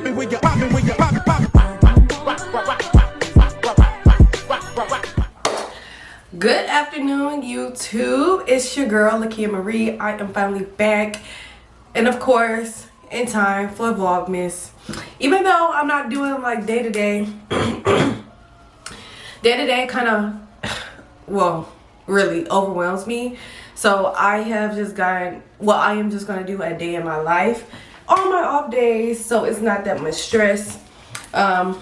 Good afternoon, YouTube. It's your girl, Lakia Marie. I am finally back, and of course, in time for Vlogmas. Even though I'm not doing like day to day, kind of, well, really overwhelms me. So I have just gotten, well, I am just gonna do a day in my life on my off days, so it's not that much stress. I've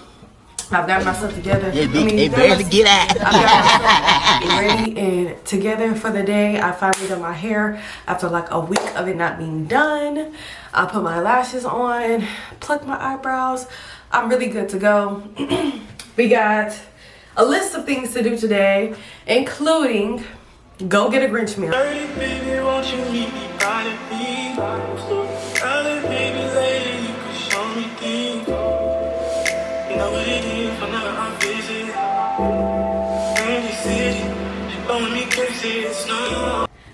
got myself together. Barely get out. I've got myself ready and together for the day. I finally done my hair after like a week of it not being done. I put my lashes on, plucked my eyebrows. I'm really good to go. We got a list of things to do today, including go get a Grinch meal.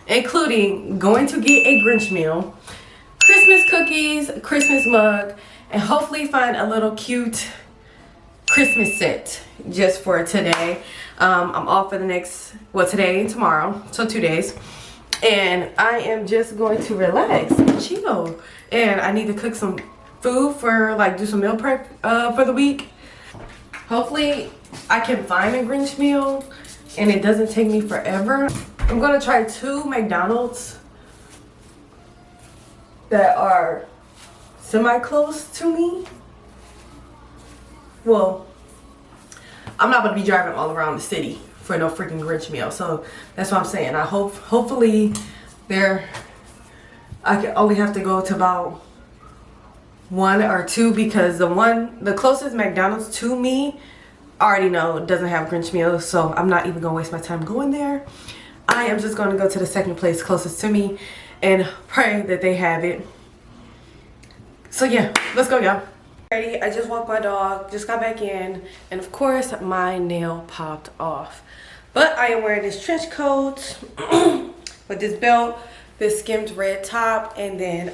Including going to get a Grinch meal, Christmas cookies, Christmas mug, and hopefully find a little cute Christmas set just for today. I'm off for the next, well, today and tomorrow, so 2 days. And I am just going to relax and chill. And I need to cook some food for, like, do some meal prep for the week. Hopefully I can find a Grinch meal and it doesn't take me forever. I'm gonna try 2 McDonald's that are semi-close to me. Well, I'm not gonna be driving all around the city for no freaking Grinch meal, so that's what I'm saying. I hopefully I can only have to go to about 1 or 2, because the closest McDonald's to me, I already know doesn't have Grinch meals, so I'm not even gonna waste my time going there. I am just gonna go to the second place closest to me and pray that they have it. So yeah, let's go, y'all. Ready? I just walked my dog, just got back in, and of course my nail popped off. But I am wearing this trench coat with this belt, this skimmed red top, and then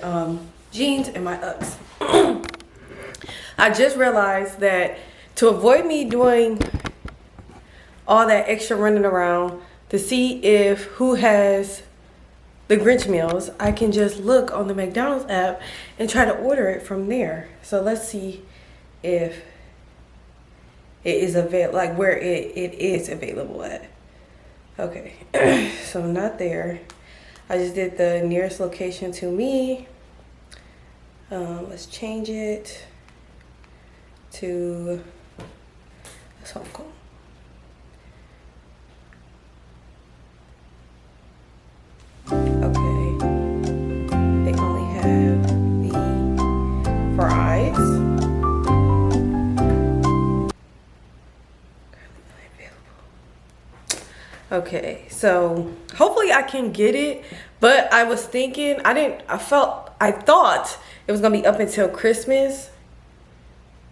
jeans and my Uggs. I just realized that to avoid me doing all that extra running around to see if who has the Grinch meals, I can just look on the McDonald's app and try to order it from there. So let's see if it is available, like where it is available at. Okay, so not there. I just did the nearest location to me. Let's change it to Hong Kong. Okay, they only have the fries. Okay, so hopefully I can get it, but I was thinking I thought it was gonna be up until Christmas,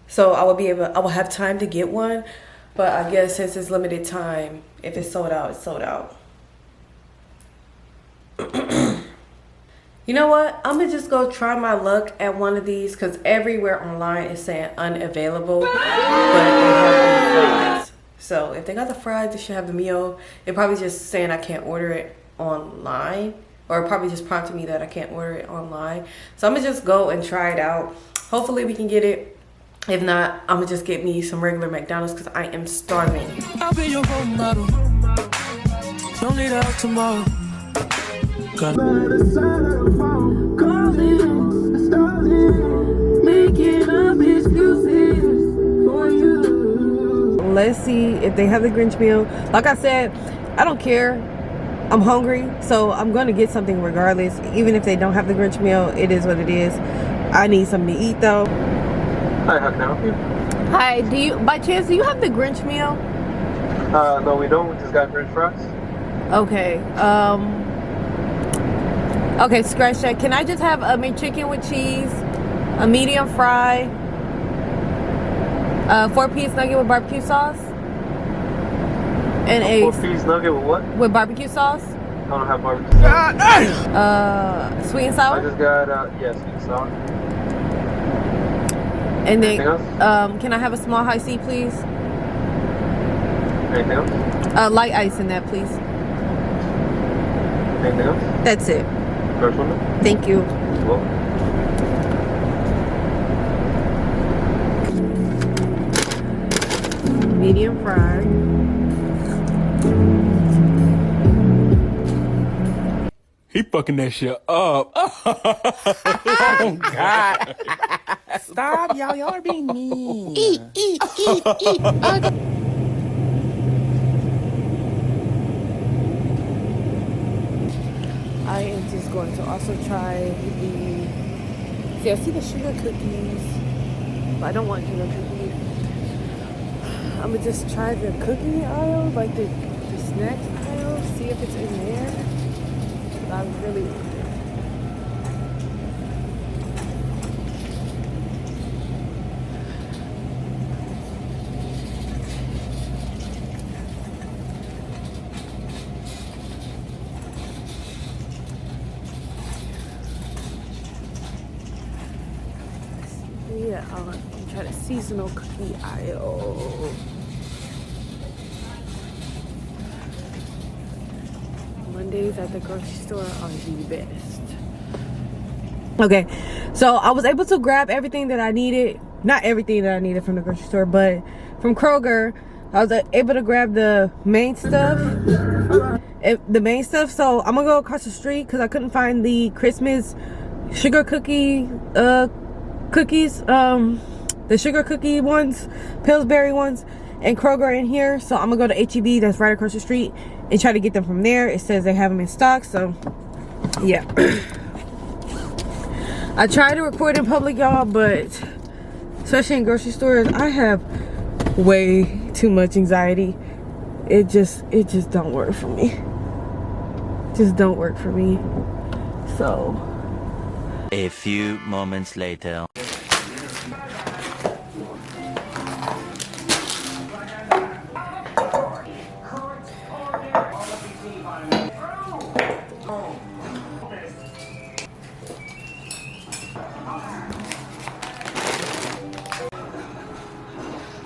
so I will have time to get one. But I guess since it's limited time, if it's sold out, it's sold out. You know what? I'm gonna just go try my luck at one of these, because everywhere online is saying unavailable, but they have the fries. So if they got the fries, they should have the meal. They're probably just saying I can't order it online, or probably just prompted me that I can't order it online. So I'm gonna just go and try it out. Hopefully we can get it. If not, I'm gonna just get me some regular McDonald's because I am starving. I'll be your role model. Don't need out tomorrow. Let's see if they have the Grinch meal. Like I said, I don't care. I'm hungry, so I'm gonna get something regardless. Even if they don't have the Grinch meal, it is what it is. I need something to eat though. Hi, how can I help you? Hi, by chance, do you have the Grinch meal? No, we don't. We just got French fries. Okay. Okay, scratch that. Can I just have a McChicken with cheese, a medium fry, 4-piece nugget with barbecue sauce, and a 4-piece nugget with what? With barbecue sauce. I don't have barbecue sauce. Sweet and sour. I just got yeah, sweet and sour. And then, Anything else? can I have a small high C, please? Anything else? Light ice in that, please. Anything else? That's it. First one? Thank you. Well, Medium fry. He fucking that shit up. Oh God! Stop, y'all! Y'all are being mean. Eat. I am just going to also try the. See, I see the sugar cookies, but I don't want sugar cookies. I'm gonna just try the cookie aisle, like the snacks aisle, see if it's in there. I really. Yeah, I'll try the seasonal cookie aisle. Mondays at the grocery store are the best. Okay, so I was able to grab everything that I needed. Not everything that I needed from the grocery store, but from Kroger, I was able to grab the main stuff. So I'm gonna go across the street because I couldn't find the Christmas sugar cookie cookies, the sugar cookie ones, Pillsbury ones, and Kroger in here. So I'm gonna go to HEB that's right across the street and try to get them from there. It says they have them in stock, so yeah. I try to record in public, y'all, but especially in grocery stores, I have way too much anxiety. It just don't work for me. Just don't work for me. So a few moments later.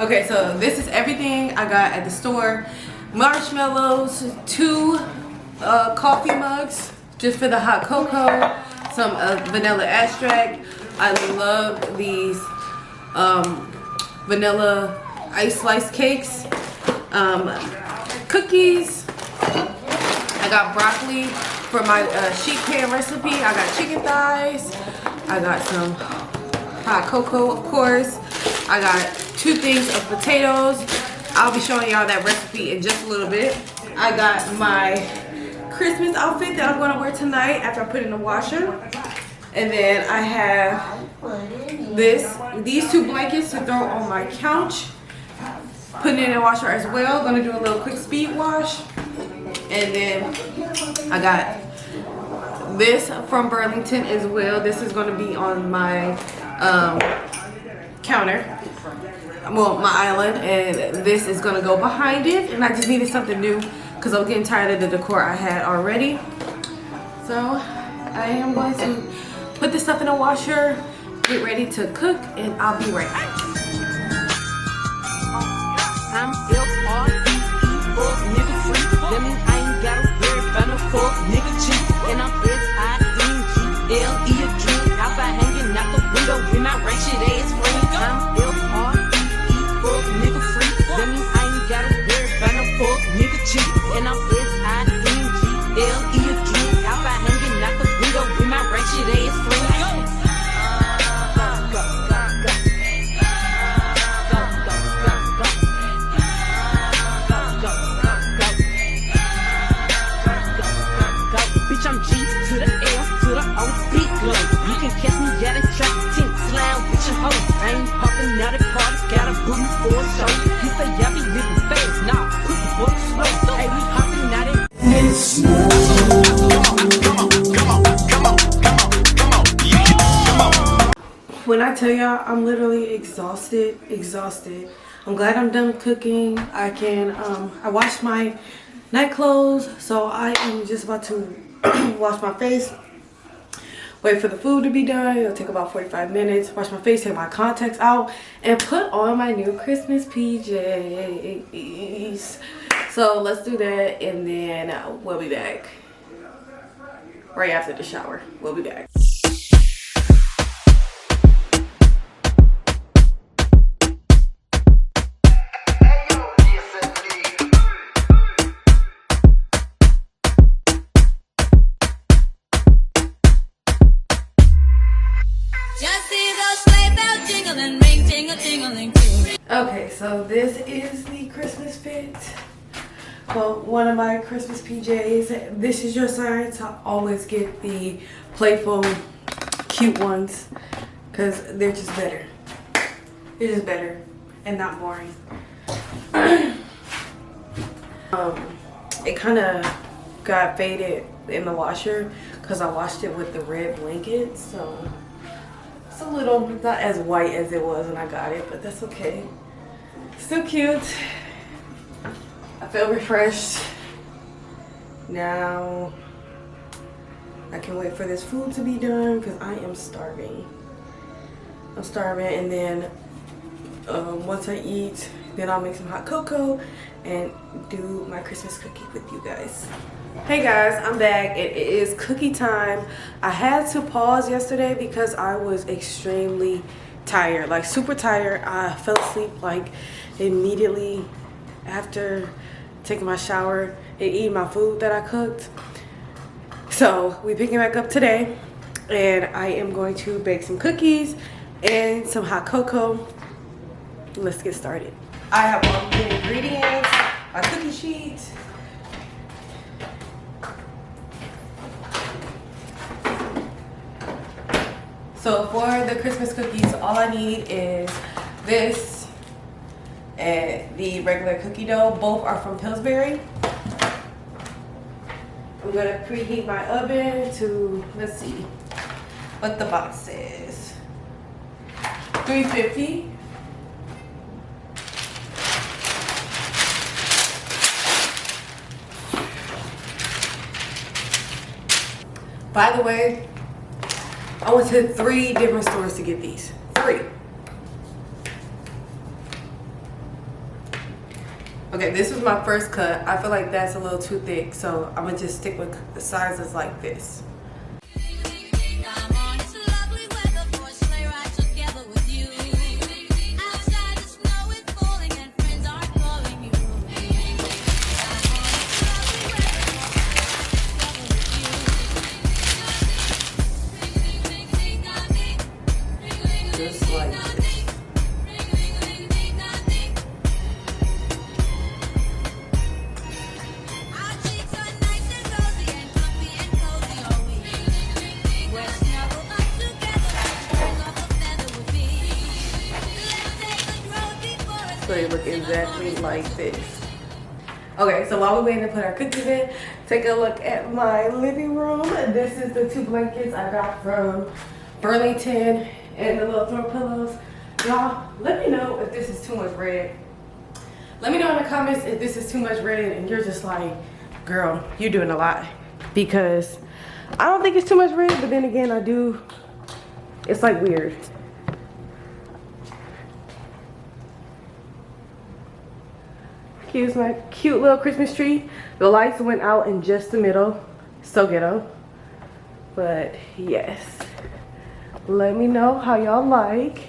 okay, so this is everything I got at the store. Marshmallows, 2 coffee mugs just for the hot cocoa, some vanilla extract. I love these vanilla ice slice cakes, cookies. I got broccoli for my sheet pan recipe. I got chicken thighs. I got some hot cocoa, of course. I got 2 things of potatoes. I'll be showing y'all that recipe in just a little bit. I got my Christmas outfit that I'm going to wear tonight after I put it in the washer. And then I have these 2 blankets to throw on my couch. Putting it in the washer as well. Going to do a little quick speed wash. And then I got this from Burlington as well. This is going to be on my counter. Well, my island, and this is gonna go behind it, and I just needed something new because I was getting tired of the decor I had already. So I am going to put this stuff in the washer, get ready to cook, and I'll be right back. I'm F-R-E-E, fuck nigga free. That mean I ain't gotta worry about no fuck nigga cheap. And I'm S-I-N-G-L-E a drink. Out by hanging out the window with my ratchet ass friends. I'm F-R-E-E. Fuck nigga free. That mean I ain't gotta worry about no fuck nigga cheap. And I'm S-I-N-G-L-E a drink. Out by hanging out the window with my ratchet ass friends. Bitch, I'm G to the L to the O, big glow. You can catch me at a track, tint, slam, bitch and hoe. I ain't popping out at parties, got a booty for a show. You say y'all be living fast, nah, put the book slow. Hey, we hopping out at When I tell y'all I'm literally exhausted. I'm glad I'm done cooking. I washed my night clothes, so I am just about to wash my face, wait for the food to be done. It'll take about 45 minutes. Wash my face, take my contacts out, and put on my new Christmas PJs. So let's do that, and then we'll be back. Right after the shower, we'll be back. Okay, so this is the Christmas fit. Well, one of my Christmas PJs. This is your sign to always get the playful, cute ones, because they're just better. They're just better and not boring. It kind of got faded in the washer because I washed it with the red blanket, so it's a little not as white as it was when I got it, but that's okay. Still cute. I feel refreshed. Now I can wait for this food to be done because I am starving. I'm starving, and then once I eat, then I'll make some hot cocoa and do my Christmas cookie with you guys. Hey guys, I'm back. It is cookie time. I had to pause yesterday because I was extremely tired, like super tired. I fell asleep like immediately after taking my shower and eating my food that I cooked. So we picking back up today, and I am going to bake some cookies and some hot cocoa. Let's get started. I have all the ingredients, my cookie sheet. So for the Christmas cookies, all I need is this and the regular cookie dough. Both are from Pillsbury. I'm gonna preheat my oven to, let's see what the box says, 350. By the way, I went to 3 different stores to get these. 3. Okay, this was my first cut. I feel like that's a little too thick, so I'm gonna just stick with the sizes like this. Just like this. So they look exactly like this. Okay, so while we're waiting to put our cookies in, take a look at my living room. This is the 2 blankets I got from Burlington and the little throw pillows. Y'all, let me know if this is too much red. Let me know in the comments if this is too much red and you're just like, girl, you're doing a lot. Because I don't think it's too much red, but then again, I do. It's like weird. Here's my cute little Christmas tree. The lights went out in just the middle. So ghetto. But yes. Let me know how y'all like.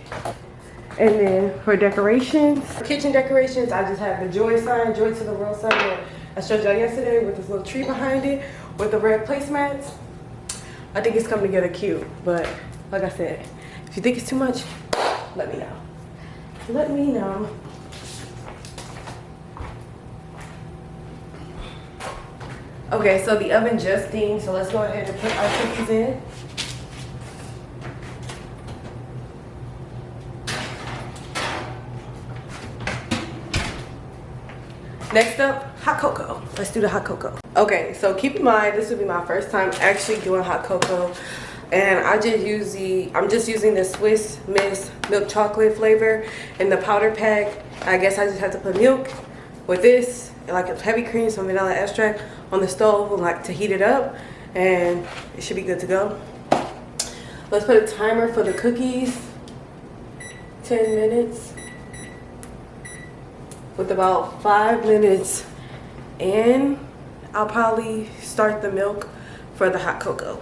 And then for decorations, for kitchen decorations, I just have the joy sign, joy to the world sign that I showed y'all yesterday with this little tree behind it with the red placemats. I think it's coming together cute, but like I said, if you think it's too much, let me know. Let me know. Okay, so the oven just steamed, so let's go ahead and put our cookies in. Next up, hot cocoa. Let's do the hot cocoa. Okay, so keep in mind, this will be my first time actually doing hot cocoa. And I'm just using the Swiss Miss milk chocolate flavor in the powder pack. I guess I just have to put milk with this, like a heavy cream, some vanilla extract on the stove, like to heat it up, and it should be good to go. Let's put a timer for the cookies. 10 minutes. With about 5 minutes in, I'll probably start the milk for the hot cocoa.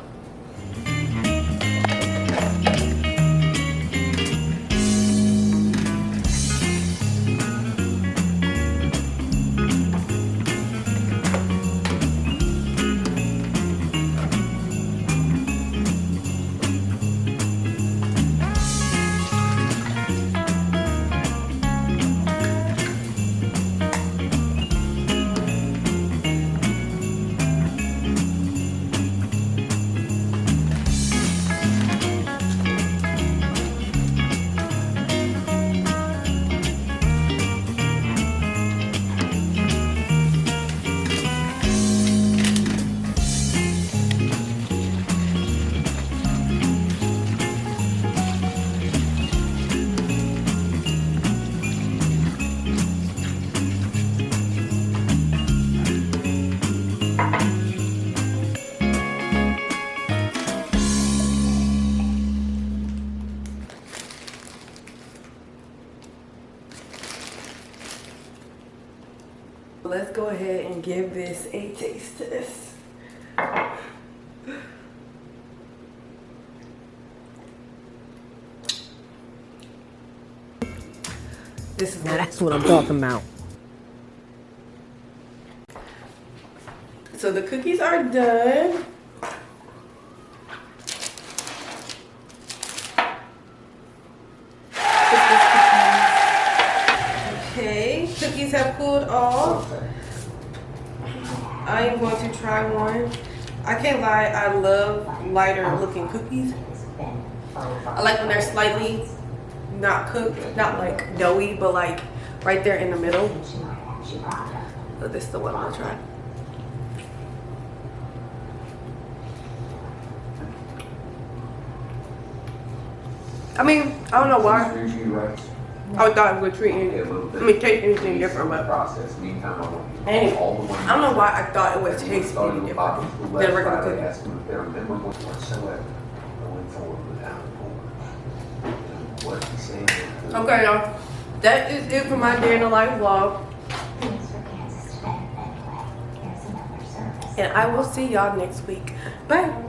Let's go ahead and give this a taste test. This is Now that's what I'm talking about. So the cookies are done. Okay, cookies have cooled off. I am going to try one. I can't lie, I love lighter looking cookies. I like when they're slightly not cooked, not like doughy, but like right there in the middle. So this is the one I'm gonna try. I mean, I don't know why. I thought it would treat taste anything different, but anyway, I don't know why I thought it would taste any different than regular cookies. Okay, y'all, that is it for my day in the life vlog, and I will see y'all next week. Bye.